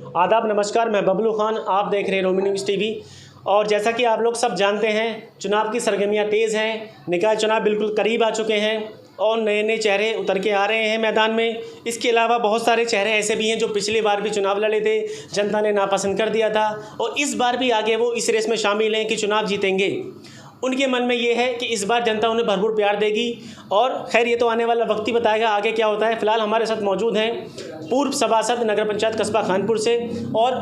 आदाब, नमस्कार। मैं बबलू खान, आप देख रहे हैं रोमी न्यूज़ टीवी। और जैसा कि आप लोग सब जानते हैं, चुनाव की सरगर्मियां तेज़ हैं। निकाय चुनाव बिल्कुल करीब आ चुके हैं और नए नए चेहरे उतर के आ रहे हैं मैदान में। इसके अलावा बहुत सारे चेहरे ऐसे भी हैं जो पिछली बार भी चुनाव लड़े थे, जनता ने नापसंद कर दिया था और इस बार भी आगे वो इस रेस में शामिल हैं कि चुनाव जीतेंगे। उनके मन में ये है कि इस बार जनता उन्हें भरपूर प्यार देगी। और खैर, ये तो आने वाला वक्त ही बताएगा आगे क्या होता है। फिलहाल हमारे साथ मौजूद हैं पूर्व सभासद नगर पंचायत कस्बा खानपुर से, और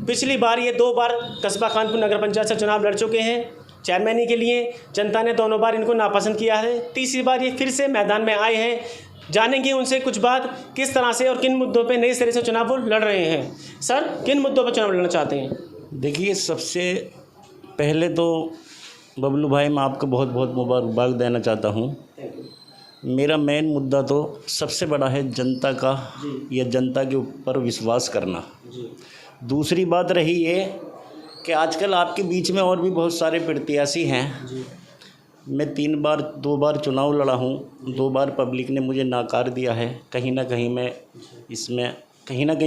पिछली बार ये 2 बार कस्बा खानपुर नगर पंचायत से चुनाव लड़ चुके हैं चेयरमैनी के लिए। जनता ने दोनों बार इनको नापसंद किया है। तीसरी बार ये फिर से मैदान में आए हैं। जानेंगे उनसे कुछ बात, किस तरह से और किन मुद्दों पे नए सिरे से चुनाव वो लड़ रहे हैं। सर, किन मुद्दों पर चुनाव लड़ना चाहते हैं? देखिए, सबसे पहले तो बबलू भाई, मैं आपको बहुत बहुत मुबारकबाद देना चाहता हूँ। मेरा मेन मुद्दा तो सबसे बड़ा है जनता का या जनता के ऊपर विश्वास करना। दूसरी बात रही ये कि आजकल आपके बीच में और भी बहुत सारे प्रत्याशी हैं। मैं 2 बार चुनाव लड़ा हूँ, 2 बार पब्लिक ने मुझे नाकार दिया है। कहीं ना कहीं मैं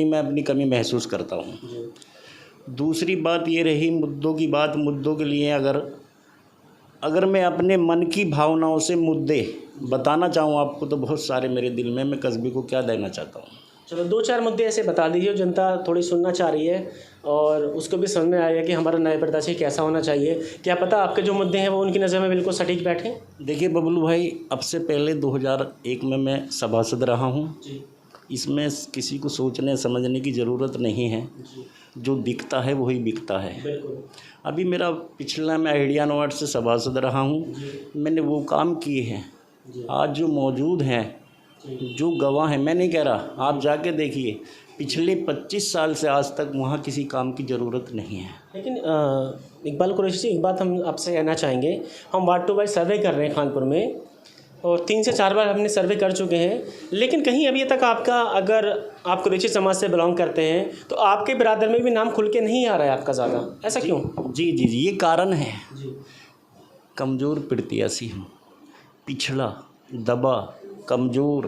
मैं अपनी कमी महसूस करता हूँ। दूसरी बात ये रही मुद्दों की बात। मुद्दों के लिए अगर मैं अपने मन की भावनाओं से मुद्दे बताना चाहूँ आपको, तो बहुत सारे मेरे दिल में, मैं कस्बे को क्या देना चाहता हूँ। चलो 2-4 मुद्दे ऐसे बता दीजिए, जनता थोड़ी सुनना चाह रही है और उसको भी समझ में आएगा कि हमारा नया प्रत्याशी कैसा होना चाहिए। क्या पता आपके जो मुद्दे हैं वो उनकी नज़र में बिल्कुल सटीक बैठे। देखिए बबलू भाई, अब से पहले 2001 में मैं सभासद रहा हूँ। इसमें किसी को सोचने समझने की ज़रूरत नहीं है। जो दिखता है वही बिकता है। अभी मेरा पिछला, मैं आइडिया वार्ड से सभासद रहा हूँ। मैंने वो काम किए हैं। आज जो मौजूद हैं, जो गवाह हैं, मैं नहीं कह रहा, आप जाके देखिए, पिछले 25 साल से आज तक वहाँ किसी काम की ज़रूरत नहीं है। लेकिन इकबाल कुरैशी जी, एक बात हम आपसे कहना चाहेंगे। हम वार्ड टू वार्ड सर्वे कर रहे हैं खानपुर में और 3 से 4 बार हमने सर्वे कर चुके हैं, लेकिन कहीं अभी तक आपका, अगर आप कुरैशी समाज से बिलोंग करते हैं तो आपके बिरादर में भी नाम खुल के नहीं आ रहा है आपका ज़्यादा। ऐसा क्यों? जी, ये कारण है। कमज़ोर प्रत्याशी हूँ, पिछड़ा, दबा, कमज़ोर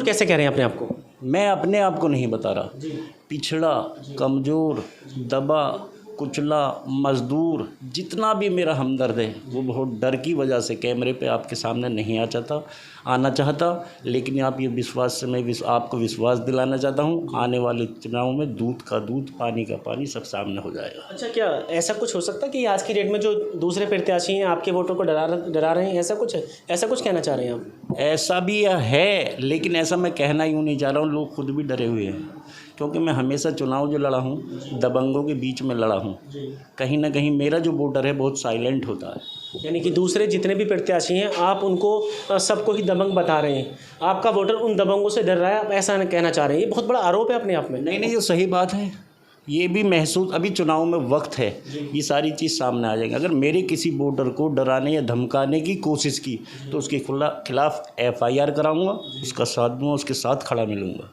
कैसे कह रहे हैं अपने आप को? मैं अपने आप को नहीं बता रहा। पिछड़ा, कमज़ोर, दबा, कुचला, मज़दूर, जितना भी मेरा हमदर्द है, वो बहुत डर की वजह से कैमरे पे आपके सामने नहीं आना चाहता। लेकिन आप ये विश्वास से, मैं आपको विश्वास दिलाना चाहता हूँ, आने वाले चुनाव में दूध का दूध, पानी का पानी सब सामने हो जाएगा। अच्छा, क्या ऐसा कुछ हो सकता है कि आज की डेट में जो दूसरे प्रत्याशी हैं आपके वोटों को डरा रहे हैं? ऐसा कुछ कहना चाह रहे हैं आप? ऐसा भी है, लेकिन ऐसा मैं कहना यूँ नहीं चाह रहा हूँ। लोग खुद भी डरे हुए हैं, क्योंकि मैं हमेशा चुनाव जो लड़ा हूँ, दबंगों के बीच में लड़ा हूँ। कहीं ना कहीं मेरा जो वोटर है बहुत साइलेंट होता है। यानी कि दूसरे जितने भी प्रत्याशी हैं, आप उनको सबको ही दबंग बता रहे हैं। आपका वोटर उन दबंगों से डर रहा है, आप ऐसा कहना चाह रहे हैं? ये बहुत बड़ा आरोप है अपने आप में। नहीं, ये सही बात है। ये भी महसूस, अभी चुनाव में वक्त है, ये सारी चीज़ सामने आ जाएगी। अगर मेरे किसी वोटर को डराने या धमकाने की कोशिश की तो उसके खिलाफ FIR कराऊंगा, उसका साथ दूंगा, उसके साथ खड़ा मिलूंगा।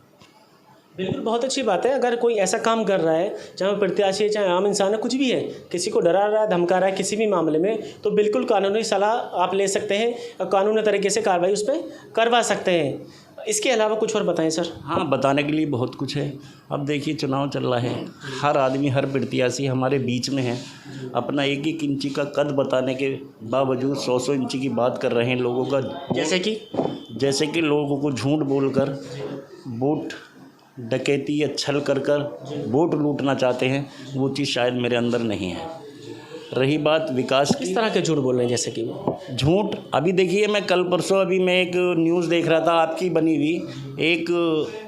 बिल्कुल, बहुत अच्छी बात है। अगर कोई ऐसा काम कर रहा है, चाहे वो प्रत्याशी है, चाहे आम इंसान है, कुछ भी है, किसी को डरा रहा है, धमका रहा है किसी भी मामले में, तो बिल्कुल कानूनी सलाह आप ले सकते हैं और कानूनी तरीके से कार्रवाई उस पर करवा सकते हैं। इसके अलावा कुछ और बताएं सर। हाँ, बताने के लिए बहुत कुछ है। अब देखिए, चुनाव चल रहा है, हर आदमी, हर प्रत्याशी हमारे बीच में है। अपना 1-1 इंची का कद बताने के बावजूद 100-100 इंची की बात कर रहे हैं लोगों का। जैसे कि लोगों को झूठ बोलकर वोट डकैती या छल कर वोट लूटना चाहते हैं, वो चीज़ शायद मेरे अंदर नहीं है। रही बात विकास की, किस तरह के झूठ बोल रहे हैं? जैसे कि वो झूठ, अभी देखिए, मैं कल परसों अभी मैं एक न्यूज़ देख रहा था आपकी बनी हुई। एक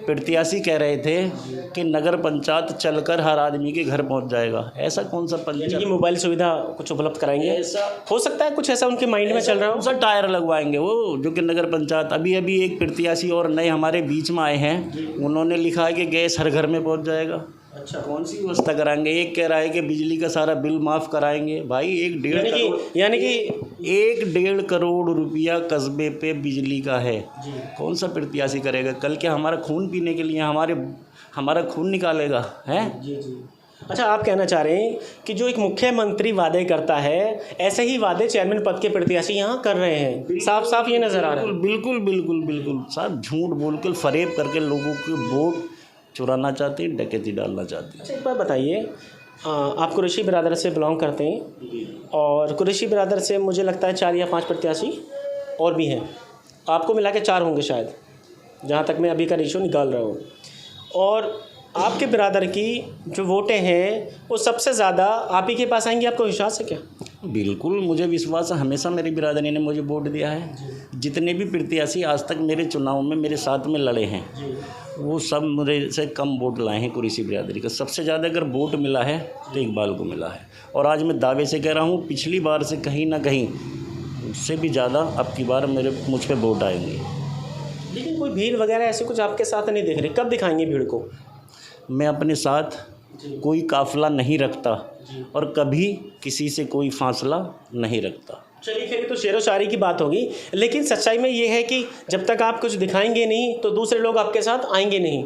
प्रत्याशी कह रहे थे कि नगर पंचायत चलकर हर आदमी के घर पहुंच जाएगा। ऐसा कौन सा पंचायत? मोबाइल सुविधा कुछ उपलब्ध कराएंगे? ऐसा हो सकता है, कुछ ऐसा उनके माइंड में चल रहा हो। टायर लगवाएंगे वो, जो कि नगर पंचायत। अभी एक प्रत्याशी और नए हमारे बीच में आए हैं, उन्होंने लिखा है कि गैस हर घर में पहुँच जाएगा। अच्छा, कौन सी व्यवस्था कराएंगे? एक कह रहा है कि बिजली का सारा बिल माफ़ कराएंगे। भाई, 1.5 करोड़ रुपया कस्बे पे बिजली का है। कौन सा प्रत्याशी करेगा? कल क्या हमारा खून पीने के लिए हमारा खून निकालेगा है? अच्छा, आप कहना चाह रहे हैं कि जो एक मुख्यमंत्री वादे करता है, ऐसे ही वादे चेयरमैन पद के प्रत्याशी यहाँ कर रहे हैं। साफ साफ ये नज़र आ रहा है। बिल्कुल साहब, झूठ बोलकर फरेब करके लोगों के वोट चुराना चाहते हैं, डकैती डालना चाहते हैं। अच्छा, एक बात बताइए, आप कुरैशी बिरादर से बिलोंग करते हैं और कुरैशी बिरादर से मुझे लगता है 4 या 5 प्रत्याशी और भी हैं, आपको मिला के 4 होंगे शायद, जहाँ तक मैं अभी का रेशो निकाल रहा हूँ। और आपके बिरादर की जो वोटें हैं वो सबसे ज़्यादा आप ही के पास आएंगी, आपको विश्वास है क्या? बिल्कुल, मुझे विश्वास है। हमेशा मेरी बिरादरी ने मुझे वोट दिया है। जितने भी प्रत्याशी आज तक मेरे चुनाव में मेरे साथ में लड़े हैं, वो सब मेरे से कम वोट लाए हैं कुरैशी बिरादरी का। सबसे ज़्यादा अगर वोट मिला है तो इकबाल को मिला है। और आज मैं दावे से कह रहा हूँ, पिछली बार से कहीं ना कहीं उससे भी ज़्यादा अब की बार मुझ पर वोट आएंगे। लेकिन कोई भीड़ वगैरह ऐसे कुछ आपके साथ नहीं दिख रही, कब दिखाएंगे भीड़ को? मैं अपने साथ कोई काफ़िला नहीं रखता और कभी किसी से कोई फासला नहीं रखता। चलिए, फिर तो शेरो शायरी की बात होगी, लेकिन सच्चाई में ये है कि जब तक आप कुछ दिखाएंगे नहीं तो दूसरे लोग आपके साथ आएंगे नहीं।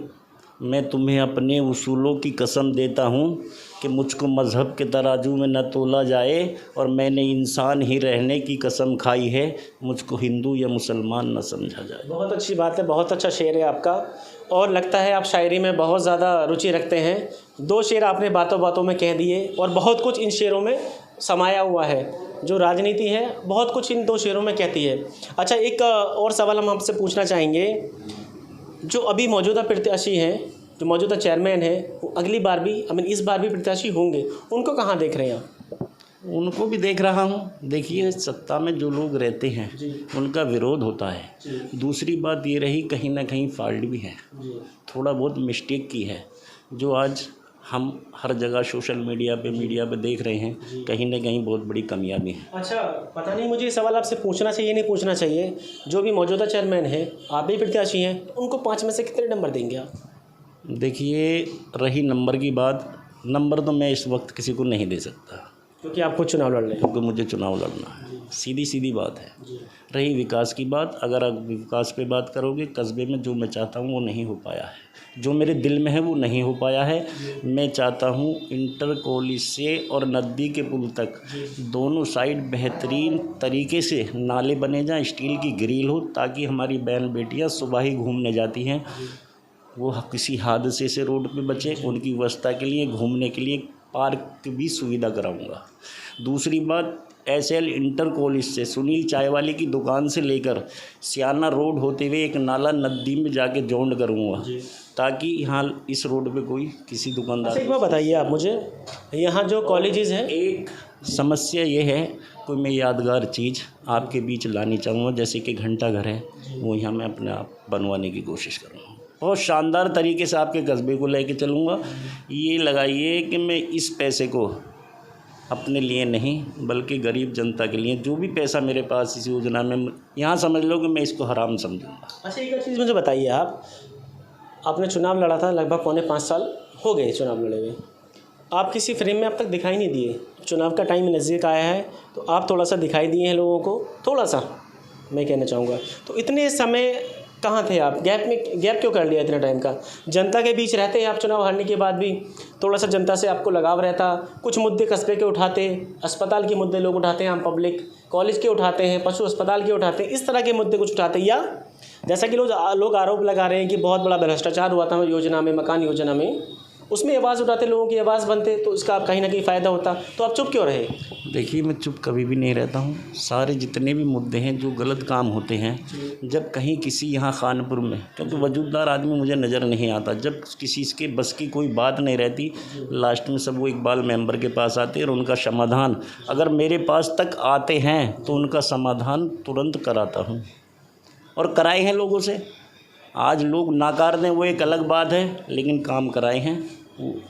मैं तुम्हें अपने उसूलों की कसम देता हूँ कि मुझको मज़हब के तराजू में न तोला जाए, और मैंने इंसान ही रहने की कसम खाई है, मुझको हिंदू या मुसलमान न समझा जाए। बहुत अच्छी बात है, बहुत अच्छा शेर है आपका, और लगता है आप शायरी में बहुत ज़्यादा रुचि रखते हैं। 2 शेर आपने बातों बातों में कह दिए और बहुत कुछ इन शेरों में समाया हुआ है। जो राजनीति है बहुत कुछ इन 2 शेरों में कहती है। अच्छा, एक और सवाल हम आपसे पूछना चाहेंगे, जो अभी मौजूदा प्रत्याशी हैं, जो मौजूदा चेयरमैन हैं, वो अगली बार भी इस बार भी प्रत्याशी होंगे, उनको कहाँ देख रहे हैं आप? उनको भी देख रहा हूँ। देखिए, सत्ता में जो लोग रहते हैं उनका विरोध होता है। दूसरी बात ये रही, कहीं ना कहीं फॉल्ट भी है, थोड़ा बहुत मिस्टेक की है, जो आज हम हर जगह सोशल मीडिया पे देख रहे हैं, कहीं ना कहीं बहुत बड़ी कमियां भी हैं। अच्छा, पता नहीं मुझे ये सवाल आपसे पूछना चाहिए नहीं पूछना चाहिए, जो भी मौजूदा चेयरमैन है, आप भी प्रत्याशी हैं, तो उनको 5 में से कितने नंबर देंगे आप? देखिए, रही नंबर की बात, नंबर तो मैं इस वक्त किसी को नहीं दे सकता, क्योंकि आपको चुनाव लड़ रहे हैं। क्योंकि मुझे चुनाव लड़ना है, सीधी बात है। रही विकास की बात, अगर आप विकास पे बात करोगे, कस्बे में जो मैं चाहता हूँ वो नहीं हो पाया है, जो मेरे दिल में है वो नहीं हो पाया है। मैं चाहता हूँ इंटर कॉलेज से और नदी के पुल तक दोनों साइड बेहतरीन तरीके से नाले बने जाएं, स्टील की ग्रिल हो, ताकि हमारी बहन बेटियाँ सुबह ही घूमने जाती हैं वो किसी हादसे से रोड पे बचे। उनकी व्यवस्था के लिए, घूमने के लिए पार्क की भी सुविधा कराऊंगा। दूसरी बात, SL इंटर कॉलेज से सुनील चाय वाले की दुकान से लेकर सियाना रोड होते हुए एक नाला नदी में जाके जॉइंट करूँगा, ताकि यहाँ इस रोड पे कोई किसी दुकानदार। एक बार बताइए आप मुझे, यहाँ जो कॉलेजेस हैं, एक समस्या ये है, कोई मैं यादगार चीज़ आपके बीच लानी चाहूँगा, जैसे कि घंटा घर है, वो यहाँ मैं अपने आप बनवाने की कोशिश करूँगा। बहुत शानदार तरीके से आपके कस्बे को लेके चलूँगा। ये लगाइए कि मैं इस पैसे को अपने लिए नहीं बल्कि गरीब जनता के लिए, जो भी पैसा मेरे पास इस योजना में, यहाँ समझ लो कि मैं इसको हराम समझूँगा। अच्छा, एक चीज़ मुझे बताइए, आपने चुनाव लड़ा था, लगभग 4.5 साल हो गए चुनाव लड़े हुए, आप किसी फ्रेम में अब तक दिखाई नहीं दिए। चुनाव का टाइम नज़दीक आया है तो आप थोड़ा सा दिखाई दिए हैं लोगों को, थोड़ा सा मैं कहना चाहूँगा। तो इतने समय कहाँ थे आप? गैप क्यों कर लिया इतने टाइम का? जनता के बीच रहते हैं आप, चुनाव हारने के बाद भी थोड़ा सा जनता से आपको लगाव रहता, कुछ मुद्दे कस्बे के उठाते, अस्पताल के मुद्दे लोग उठाते हैं, आम पब्लिक, कॉलेज के उठाते हैं, पशु अस्पताल के उठाते हैं, इस तरह के मुद्दे कुछ उठाते हैं, या जैसा कि लोग आरोप लगा रहे हैं कि बहुत बड़ा भ्रष्टाचार हुआ था योजना में, मकान योजना में, उसमें आवाज़ उठाते, लोगों की आवाज़ बनते, तो इसका कहीं ना कहीं फ़ायदा होता, तो आप चुप क्यों रहे? देखिए, मैं चुप कभी भी नहीं रहता हूँ। सारे जितने भी मुद्दे हैं, जो गलत काम होते हैं, जब कहीं किसी यहाँ खानपुर में, क्योंकि वजूददार आदमी मुझे नज़र नहीं आता, जब किसी के बस की कोई बात नहीं रहती, लास्ट में सब वो इकबाल मेंबर के पास आते हैं और उनका समाधान अगर मेरे पास तक आते हैं तो उनका समाधान तुरंत कराता हूँ, और कराए हैं लोगों से। आज लोग नाकार दें वो एक अलग बात है, लेकिन काम कराए हैं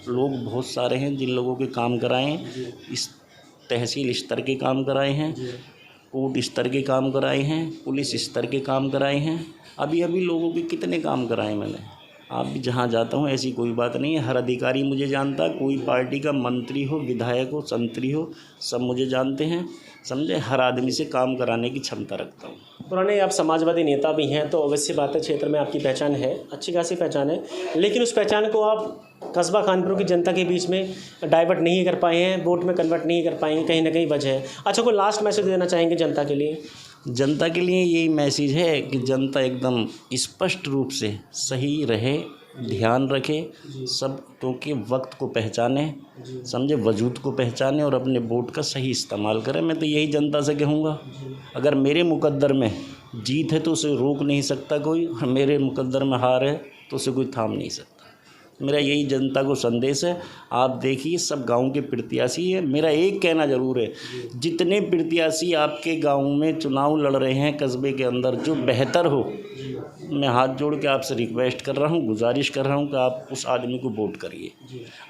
लोग बहुत सारे हैं जिन लोगों के काम कराए हैं। इस तहसील स्तर के काम कराए हैं, कोर्ट स्तर के काम कराए हैं, पुलिस स्तर के काम कराए हैं, अभी लोगों के कितने काम कराए मैंने। आप भी जहाँ जाता हूँ ऐसी कोई बात नहीं है, हर अधिकारी मुझे जानता, कोई पार्टी का मंत्री हो, विधायक हो, संतरी हो, सब मुझे जानते हैं, समझे। हर आदमी से काम कराने की क्षमता रखता हूँ। पुराने आप समाजवादी नेता भी हैं, तो अवश्य बात है, क्षेत्र में आपकी पहचान है, अच्छी खासी पहचान है, लेकिन उस पहचान को आप कस्बा खानपुर की जनता के बीच में डाइवर्ट नहीं कर पाए हैं, वोट में कन्वर्ट नहीं कर पाए हैं, कहीं ना कहीं वजह है। अच्छा, कोई लास्ट मैसेज देना चाहेंगे जनता के लिए? जनता के लिए यही मैसेज है कि जनता एकदम स्पष्ट रूप से सही रहे ध्यान रखें सब, क्योंकि वक्त को पहचाने, समझे, वजूद को पहचाने और अपने वोट का सही इस्तेमाल करें। मैं तो यही जनता से कहूँगा, अगर मेरे मुकद्दर में जीत है तो उसे रोक नहीं सकता कोई, मेरे मुकद्दर में हार है तो उसे कोई थाम नहीं सकता। मेरा यही जनता को संदेश है। आप देखिए सब गांव के प्रत्याशी है। मेरा एक कहना ज़रूर है, जितने प्रत्याशी आपके गांव में चुनाव लड़ रहे हैं कस्बे के अंदर, जो बेहतर हो, मैं हाथ जोड़ के आपसे रिक्वेस्ट कर रहा हूं, गुजारिश कर रहा हूं कि आप उस आदमी को वोट करिए।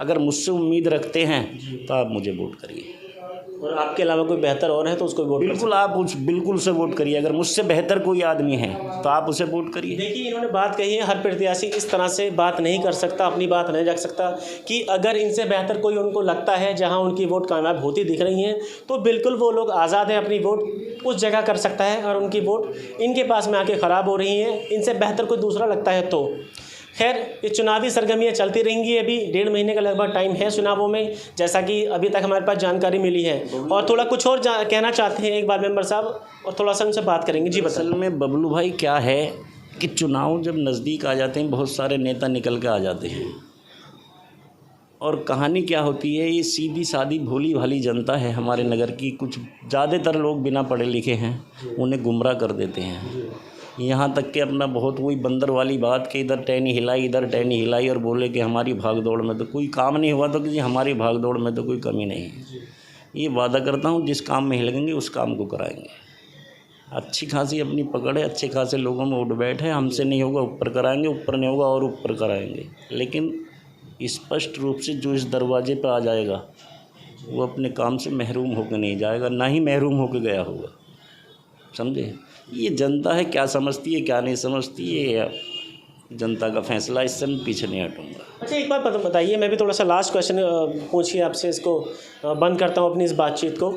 अगर मुझसे उम्मीद रखते हैं तो आप मुझे वोट करिए, और आपके अलावा कोई बेहतर और है तो उसको वोट बिल्कुल आप उस बिल्कुल से वोट करिए। अगर मुझसे बेहतर कोई आदमी है तो आप उसे वोट करिए। देखिए इन्होंने बात कही है, हर प्रत्याशी इस तरह से बात नहीं कर सकता, अपनी बात नहीं रख सकता कि अगर इनसे बेहतर कोई उनको लगता है जहां उनकी वोट कामयाब होती दिख रही हैं तो बिल्कुल वो लोग आज़ाद हैं, अपनी वोट उस जगह कर सकता है। और उनकी वोट इनके पास में आके ख़राब हो रही हैं, इनसे बेहतर कोई दूसरा लगता है तो खैर ये चुनावी सरगर्मियाँ चलती रहेंगी। अभी 1.5 महीने का लगभग टाइम है चुनावों में, जैसा कि अभी तक हमारे पास जानकारी मिली है। और थोड़ा कुछ और कहना चाहते हैं एक बार मेंबर साहब, और थोड़ा सा उनसे बात करेंगे। जी बताइए। असल में बबलू भाई क्या है कि चुनाव जब नज़दीक आ जाते हैं बहुत सारे नेता निकल के आ जाते हैं, और कहानी क्या होती है, ये सीधी सादी भोली भाली जनता है हमारे नगर की। कुछ ज़्यादातर लोग बिना पढ़े लिखे हैं, उन्हें गुमराह कर देते हैं। यहाँ तक कि अपना बहुत वही बंदर वाली बात कि इधर टहनी हिलाई इधर टहनी हिलाई, और बोले कि हमारी भाग दौड़ में तो कोई काम नहीं हुआ, तो कि हमारी भाग दौड़ में तो कोई कमी नहीं है। ये वादा करता हूँ जिस काम में हिलेंगे उस काम को कराएंगे। अच्छी खासी अपनी पकड़ है, अच्छे खासे लोगों में उठ बैठ है। हमसे नहीं होगा ऊपर कराएंगे, ऊपर नहीं होगा और ऊपर कराएंगे। लेकिन स्पष्ट रूप से जो इस दरवाजे पर आ जाएगा वो अपने काम से महरूम होकर नहीं जाएगा, ना ही महरूम होकर गया होगा। समझे, ये जनता है, क्या समझती है क्या नहीं समझती है जनता का फैसला, इससे मैं पीछे नहीं हटूँगा। अच्छा एक बात बताइए, मैं भी थोड़ा सा लास्ट क्वेश्चन पूछिए आपसे, इसको बंद करता हूँ अपनी इस बातचीत को।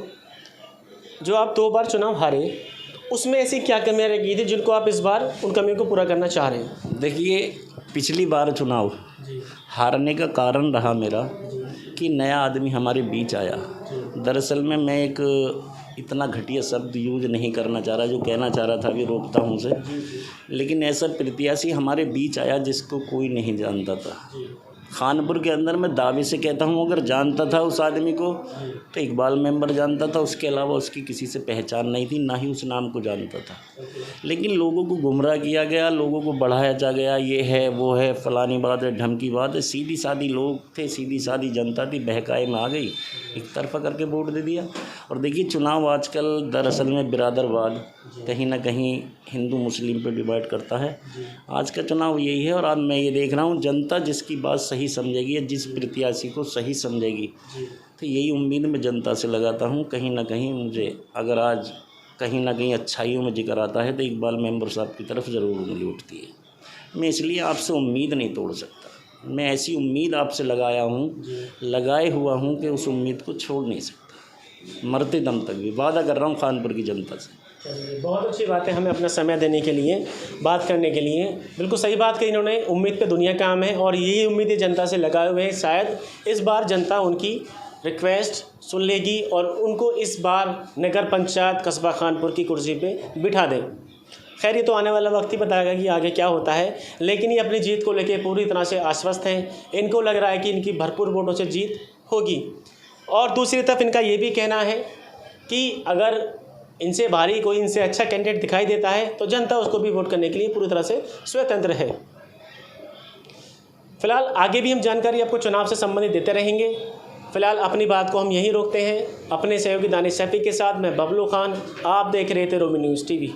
जो आप 2 बार चुनाव हारे, उसमें ऐसी क्या कमियाँ रह गई थी जिनको आप इस बार उन कमियों को पूरा करना चाह रहे हैं? देखिए पिछली बार चुनाव हारने का कारण रहा मेरा कि नया आदमी हमारे बीच आया। दरअसल में मैं एक इतना घटिया शब्द यूज नहीं करना चाह रहा, जो कहना चाह रहा था अभी रोकता हूँ उसे, लेकिन ऐसा प्रत्याशी हमारे बीच आया जिसको कोई नहीं जानता था। खानपुर के अंदर मैं दावे से कहता हूँ, अगर जानता था उस आदमी को तो इकबाल मेंबर जानता था, उसके अलावा उसकी किसी से पहचान नहीं थी, ना ही उस नाम को जानता था। लेकिन लोगों को गुमराह किया गया, लोगों को बढ़ाया जा गया, ये है वो है, फलानी बात है ढमकी बात है। सीधी सादी लोग थे, सीधी सादी जनता थी, बहकाए में आ गई, एक तरफा करके वोट दे दिया। और देखिए चुनाव आजकल दरअसल में बिरादरवाद कहीं ना कहीं हिंदू मुस्लिम पे डिवाइड करता है। आज का चुनाव यही है, और आज मैं ये देख रहा हूँ जनता जिसकी बात सही समझेगी, जिस प्रत्याशी को सही समझेगी, तो यही उम्मीद मैं जनता से लगाता हूँ। कहीं ना कहीं मुझे अगर आज कहीं ना कहीं अच्छाइयों में जिक्र आता है तो इकबाल मेंबर साहब की तरफ ज़रूर उंगली उठती है। मैं इसलिए आपसे उम्मीद नहीं तोड़ सकता, मैं ऐसी उम्मीद आपसे लगाए हुआ हूँ कि उस उम्मीद को छोड़ नहीं सकता, मरते दम तक भी वादा कर रहा हूँ खानपुर की जनता से। बहुत अच्छी बात है, हमें अपना समय देने के लिए, बात करने के लिए। बिल्कुल सही बात कही इन्होंने, उम्मीद पे दुनिया काम है, और यही उम्मीदें जनता से लगाए हुए हैं। शायद इस बार जनता उनकी रिक्वेस्ट सुन लेगी और उनको इस बार नगर पंचायत कस्बा खानपुर की कुर्सी पे बिठा दें। खैर ये तो आने वाला वक्त ही बताएगा कि आगे क्या होता है, लेकिन ये अपनी जीत को लेकर पूरी तरह से आश्वस्त हैं। इनको लग रहा है कि इनकी भरपूर वोटों से जीत होगी। और दूसरी तरफ इनका ये भी कहना है कि अगर इनसे भारी कोई इनसे अच्छा कैंडिडेट दिखाई देता है तो जनता उसको भी वोट करने के लिए पूरी तरह से स्वतंत्र है। फिलहाल आगे भी हम जानकारी आपको चुनाव से संबंधित देते रहेंगे। फिलहाल अपनी बात को हम यहीं रोकते हैं। अपने सहयोगी दानिश शफी के साथ मैं बबलू खान, आप देख रहे थे रोमी न्यूज़ टीवी।